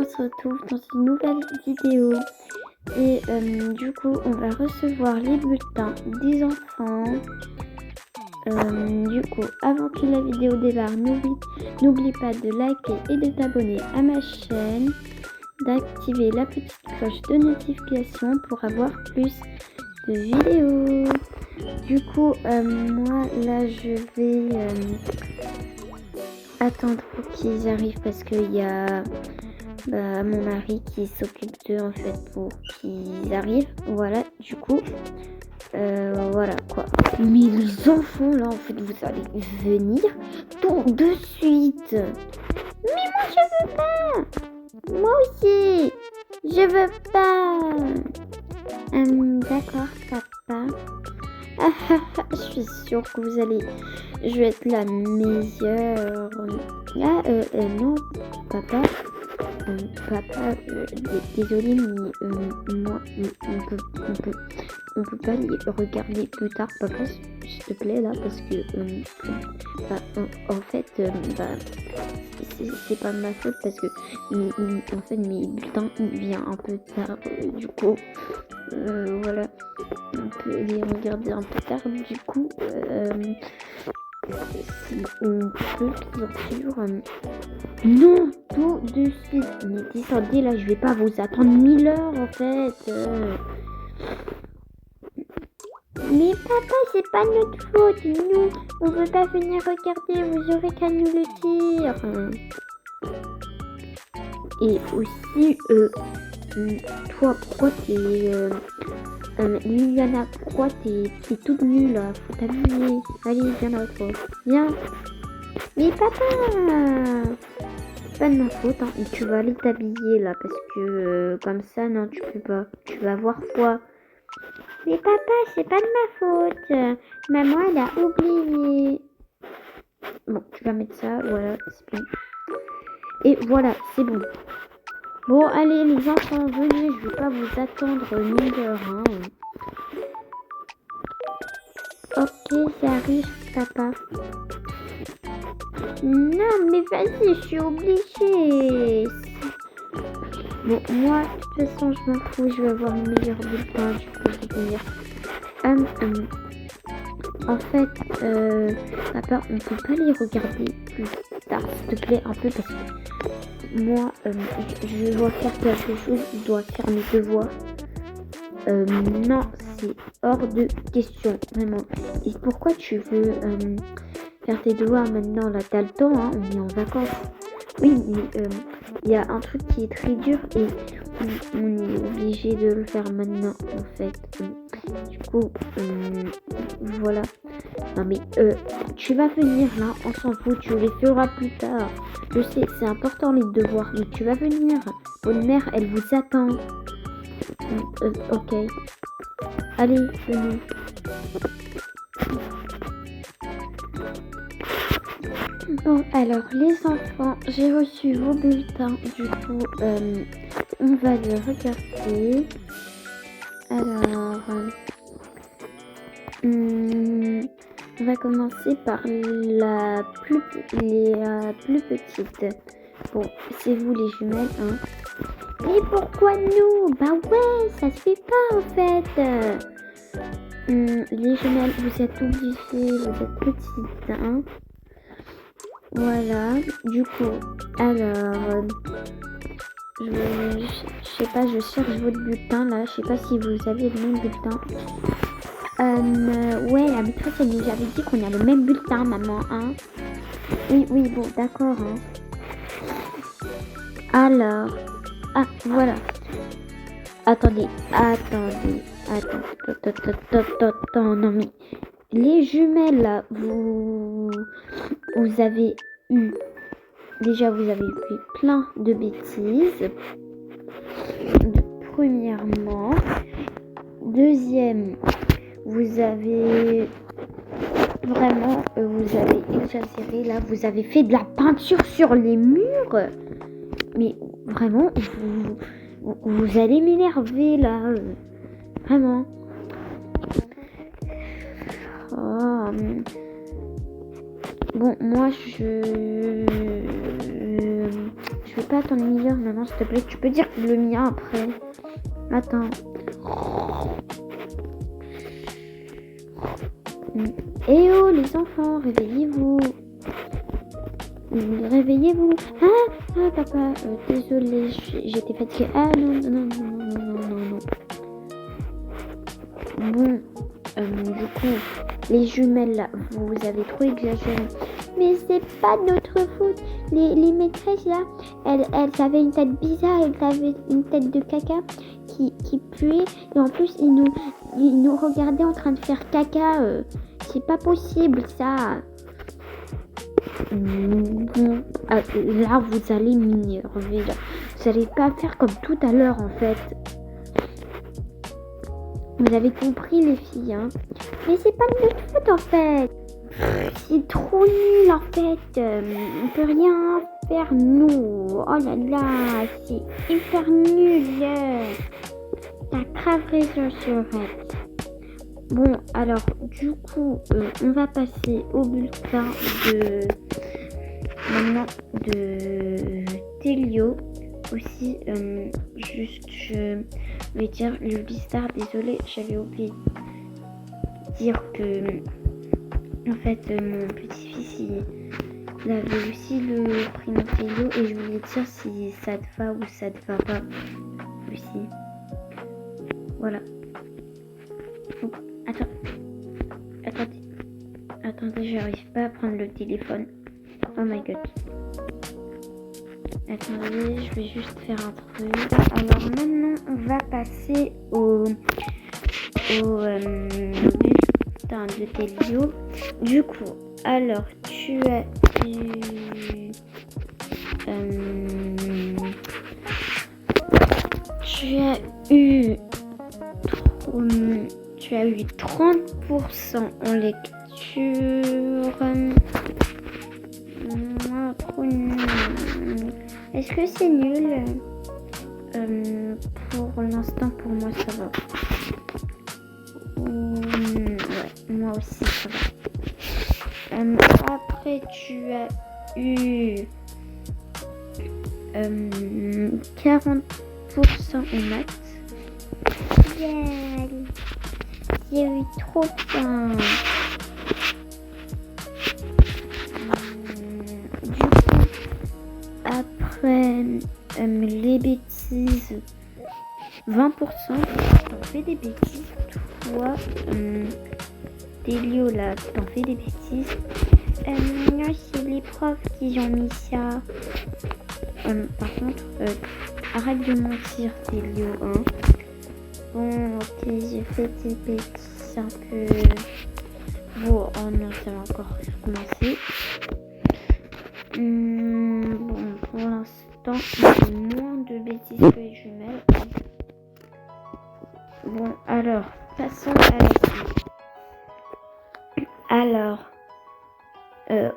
se retrouve dans une nouvelle vidéo. Et du coup, on va recevoir les bulletins des enfants. Du coup, avant que la vidéo démarre, n'oublie pas de liker et de t'abonner à ma chaîne, d'activer la petite cloche de notification pour avoir plus de vidéos. Du coup, moi là, je vais attendre pour qu'ils arrivent parce qu'il y a mon mari qui s'occupe d'eux en fait pour qu'ils arrivent. Voilà, du coup, voilà quoi. Mais les enfants là, en fait, vous allez venir tout de suite. Mais moi je veux pas. Moi aussi, je veux pas. D'accord, papa. Je suis sûre que vous allez. Je vais être la meilleure. Non, papa. Papa, désolé, mais moi, on peut pas les regarder plus tard, papa, s'il te plaît, là, parce que, en fait, c'est pas de ma faute, parce que, en fait, mes bulletins, ils viennent un peu tard, du coup, voilà, on peut les regarder un peu tard, du coup, si on peut bien sûr. Non, tout de suite. Mais descendez là, je vais pas vous attendre 1000 heures en fait. Mais papa, c'est pas notre faute. Nous, on veut pas venir regarder. Vous aurez qu'à nous le dire. Et aussi, toi, pourquoi t'es... Liliana, pourquoi t'es toute nulle là? Faut t'habiller. Allez, viens là, toi. Viens. Mais papa, c'est pas de ma faute, hein. Et tu vas aller t'habiller là parce que comme ça, non, tu peux pas. Tu vas avoir froid. Mais papa, c'est pas de ma faute. Maman, elle a oublié. Bon, tu vas mettre ça, voilà, c'est bon. Et voilà, c'est bon. Bon, allez les enfants, venez, je vais pas vous attendre 1000 heures, hein. Ok, j'arrive, papa. Non, mais vas-y, je suis obligée. Bon, moi, de toute façon, je m'en fous, je vais avoir le meilleur bulletin, du coup, je vais dire. En fait, papa, on peut pas les regarder plus tard, s'il te plaît, un peu, parce que moi, je dois faire quelque chose, je dois faire mes devoirs. Non, c'est hors de question, vraiment. Et pourquoi tu veux faire tes devoirs maintenant? Là, t'as le temps, hein, on est en vacances. Oui, mais il y a un truc qui est très dur et on est obligé de le faire maintenant, en fait. Du coup, voilà. Non, mais tu vas venir là, on s'en fout, tu les feras plus tard. Je sais, c'est important les devoirs, mais tu vas venir. Votre mère, elle vous attend. Ok. Allez, venez. Bon, alors, les enfants, j'ai reçu vos bulletins. Du coup, on va le regarder. Alors, on va commencer par la plus petite. Bon, c'est vous les jumelles, hein. Mais pourquoi nous? Bah ouais, ça se fait pas en fait. Les jumelles, vous êtes obligés, vous êtes petites, hein. Voilà, du coup, alors, je sais pas, je cherche votre bulletin là, je sais pas si vous avez le même bulletin. Ouais, la maîtresse elle nous avait dit qu'on a le même bulletin, maman, hein. Oui, bon, d'accord, hein. Alors, voilà. Attendez, non mais, les jumelles là, vous avez eu, déjà vous avez fait plein de bêtises, premièrement. Deuxième, vous avez vraiment, vous avez exagéré là, vous avez fait de la peinture sur les murs, mais vraiment, vous allez m'énerver là, vraiment. Oh. Bon, moi je Je vais pas attendre 1000 heures maintenant, s'il te plaît. Tu peux dire le mien après. Attends. Eh oh, les enfants, réveillez-vous. Réveillez-vous. Ah, papa, désolé, j'étais fatiguée. Ah, non. Bon, du coup, les jumelles, là, vous avez trop exagéré. Mais c'est pas de notre faute. Les maîtresses, là, elles avaient une tête bizarre. Elles avaient une tête de caca qui puait. Et en plus, ils nous regardaient en train de faire caca. C'est pas possible, ça. Bon, là, vous allez m'énerver. Vous allez pas faire comme tout à l'heure, en fait. Vous avez compris, les filles, hein. Mais c'est pas de notre faute, en fait. C'est trop nul, en fait. On peut rien faire, nous. Oh là là, c'est hyper nul. T'as grave raison, Surette. Bon, alors, du coup, on va passer au bulletin de Télio. Aussi, juste, je vais dire le Bistar, désolé, j'avais oublié de dire que, en fait, mon petit-fils, il avait aussi le prénom Télio et je voulais dire si ça te va ou ça te va pas aussi. Voilà. Donc, attendez, j'arrive pas à prendre le téléphone. Oh my god. Attendez, je vais juste faire un truc. Alors maintenant, on va passer au bulletin de Télio. Du coup, alors tu as eu 30% en lecture. Trop nul. Est-ce que c'est nul? Pour l'instant, pour moi, ça va. Ouais, moi aussi, ça va. Après, tu as eu 40% en maths. Yeah. J'ai eu trop faim. Du coup, après les bêtises, 20%. T'en fais des bêtises. Toi, Télio, là, t'en fais des bêtises. Non, c'est les profs qui ont mis ça. Par contre, arrête de mentir, Télio, hein. Bon, ok, j'ai fait des bêtises un peu. Bon, oh non, ça va encore recommencer. Bon, pour l'instant, j'ai moins de bêtises que les jumelles. Bon, alors, passons à la suite. Alors,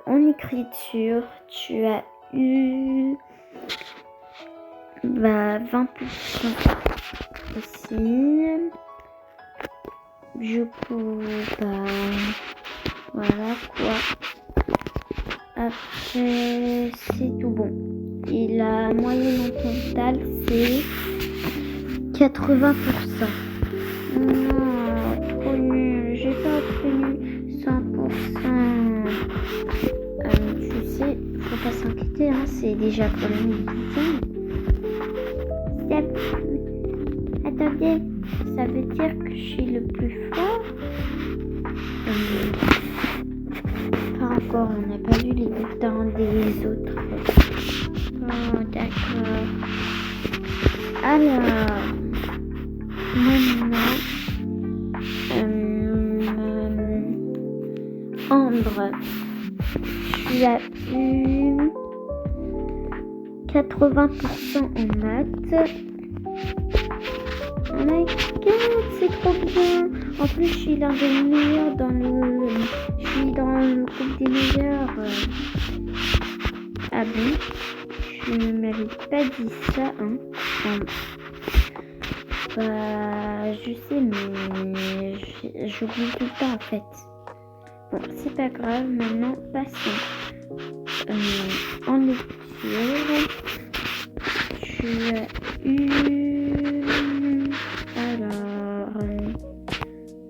en écriture, tu as eu 20% aussi. Du coup, voilà quoi. Après, c'est tout bon. Et la moyenne en total, c'est 80%. Non, trop nul. J'ai pas obtenu 100%. Tu sais, faut pas s'inquiéter, hein, c'est déjà pour le bulletin. Attendez, ça veut dire que je suis le plus fort? Pas encore, on n'a pas vu les bulletins des autres. Oh, d'accord. Alors, maintenant, Ambre, tu as eu 80% en maths. Oh my god, c'est trop bien. En plus, je suis l'un des meilleurs je suis dans le groupe des meilleurs. Ah bon? Je ne m'avais pas dit ça, hein. Je sais, mais j'oublie tout le temps, en fait. Bon, c'est pas grave. Maintenant, passons en lecture. tu as eu... Alors...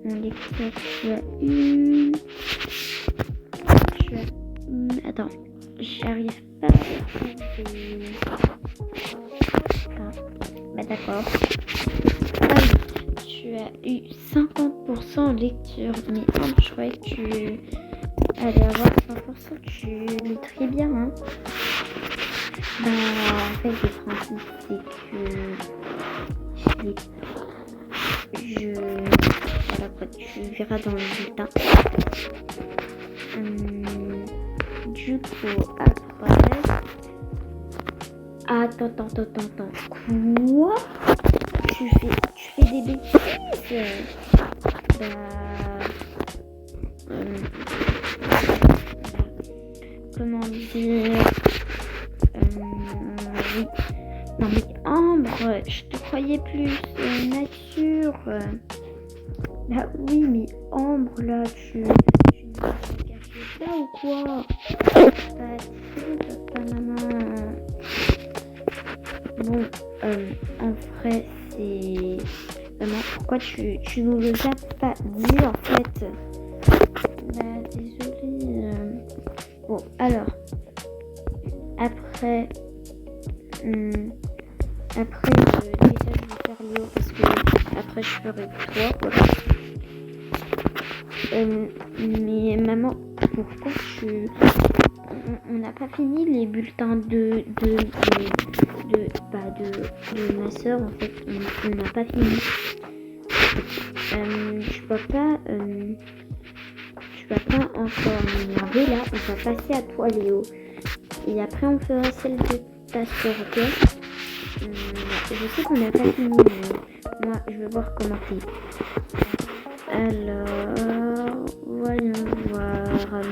mon lecteur, tu as eu... Attends, j'arrive pas à trouver... Bah d'accord. Ah oui, tu as eu 50% en lecture. Mais non, je croyais que tu allais avoir 100%. Tu lis très bien, hein. Bah, en fait, le principe, c'est que voilà quoi, tu verras dans le bulletin. Du coup, après... Attends. Quoi? Tu fais des bêtises? Comment dire? Oui. Non mais Ambre, je te croyais plus nature. Bah oui, mais Ambre là, tu ne vas pas cacher ça ou quoi? Bah si, papa, maman. Bon, en vrai, c'est... Vraiment, pourquoi tu nous le as pas dit, en fait? Bah, désolée. Bon, alors. Après, déjà, je vais faire Léo, parce que après, je ferai toi, voilà. Mais maman, pourquoi on n'a pas fini les bulletins de ma soeur, en fait, on n'a pas fini. Je peux pas encore m'énerver là, on va passer à toi Léo. Et après on fera celle de ta soeur, ok? Je sais qu'on n'a pas fini, mais moi je veux voir comment c'est. Alors, voyons voir.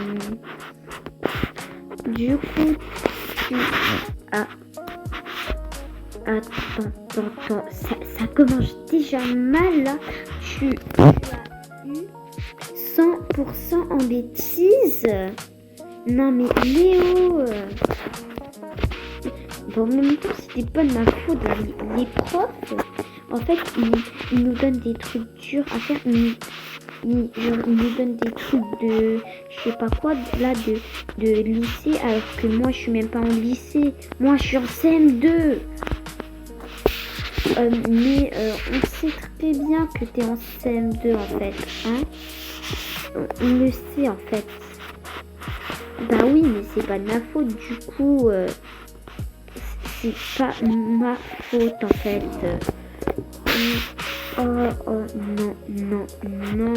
Du coup, tu as... Attends, ça commence déjà mal là. Tu as eu 100% en bêtises. Non mais Léo. Bon, en même temps, c'était pas de ma faute. Les profs, en fait, ils nous donnent des trucs durs à faire. Ils nous donnent des trucs de, je sais pas quoi, là, de lycée, alors que moi, je suis même pas en lycée. Moi, je suis en CM2. Mais on sait très bien que t'es en CM2, en fait. Hein, on le sait, en fait. Bah oui, mais c'est pas de ma faute, du coup... c'est pas ma faute en fait. Oh non.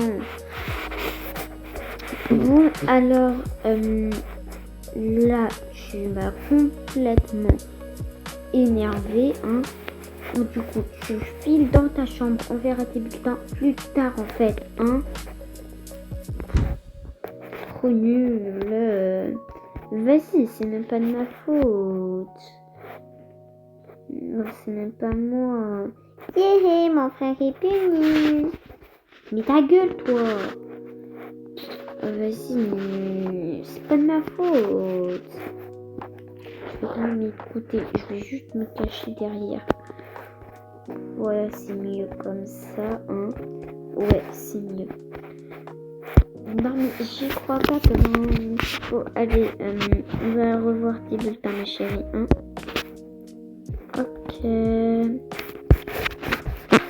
Bon alors là tu m'as complètement énervé, hein. Donc, du coup tu files dans ta chambre, on verra tes bulletins plus tard en fait, hein. Trop nul. Vas-y, c'est même pas de ma faute. Non, c'est même pas moi. Yeah, mon frère est puni. Mais ta gueule, toi. Vas-y, mais c'est pas de ma faute. Je vais pas m'écouter. Je vais juste me cacher derrière. Voilà, c'est mieux comme ça, hein. Ouais, c'est mieux. Non, mais j'y crois pas comment... Bon, allez, on va revoir tes bulletins, ma chérie, hein. Ok.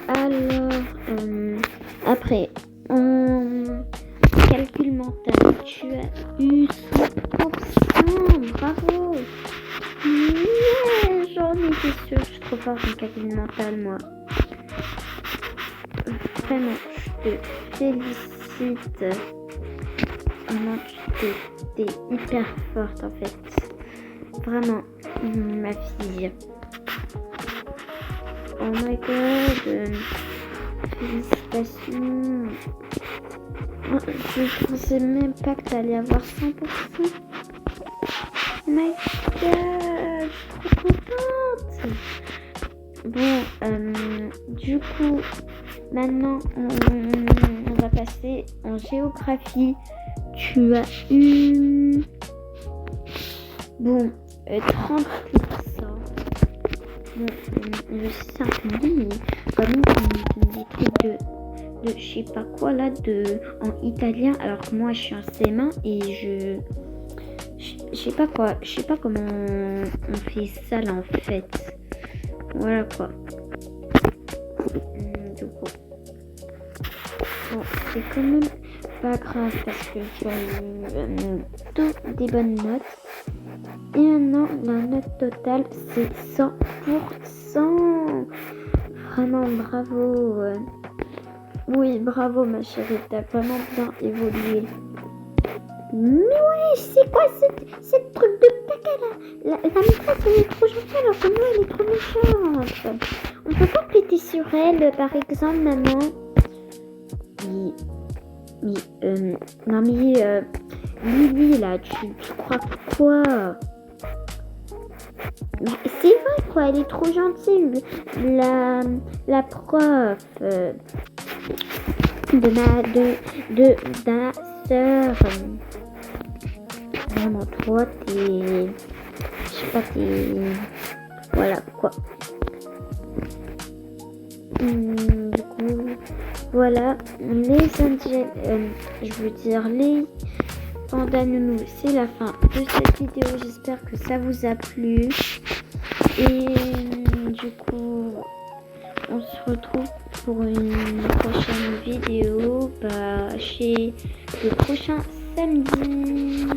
Alors, après, en calcul mental, tu as eu 100%, bravo. Yeah, j'en étais sûre, je suis trop forte en calcul mental, moi. Vraiment, je te félicite. Vraiment, t'es hyper forte, en fait. Vraiment, ma fille. Oh my god, félicitations. Oh, je pensais même pas que t'allais avoir 100%. Oh my god, je suis trop contente. Bon, du coup, maintenant on va passer en géographie. Tu as eu... Bon, 30%. bon, je sais c'est un peu nul, mais quand même, on me dit des trucs de je sais pas quoi là, en italien, alors que moi je suis en CM1 et je sais pas quoi, je sais pas comment on fait ça là en fait. Voilà quoi. Du coup, bon, c'est quand même pas grave parce que tu as eu toutes des bonnes notes. Et maintenant, la note totale, c'est 100%. Vraiment, bravo. Oui, bravo, ma chérie. T'as vraiment bien évolué. Mais ouais, c'est quoi cette truc de caca là? La maîtresse, elle est trop gentille alors que moi, elle est trop méchante. On peut pas péter sur elle, par exemple, maman? Non mais, Lily, là, tu crois quoi? C'est vrai quoi, elle est trop gentille, la prof de ma sœur. Vraiment, toi, t'es, je sais pas, voilà quoi. Du coup, voilà, les angels, je veux dire les pandas nounous, c'est la fin de cette vidéo. J'espère que ça vous a plu. Et du coup, on se retrouve pour une prochaine vidéo chez le prochain samedi.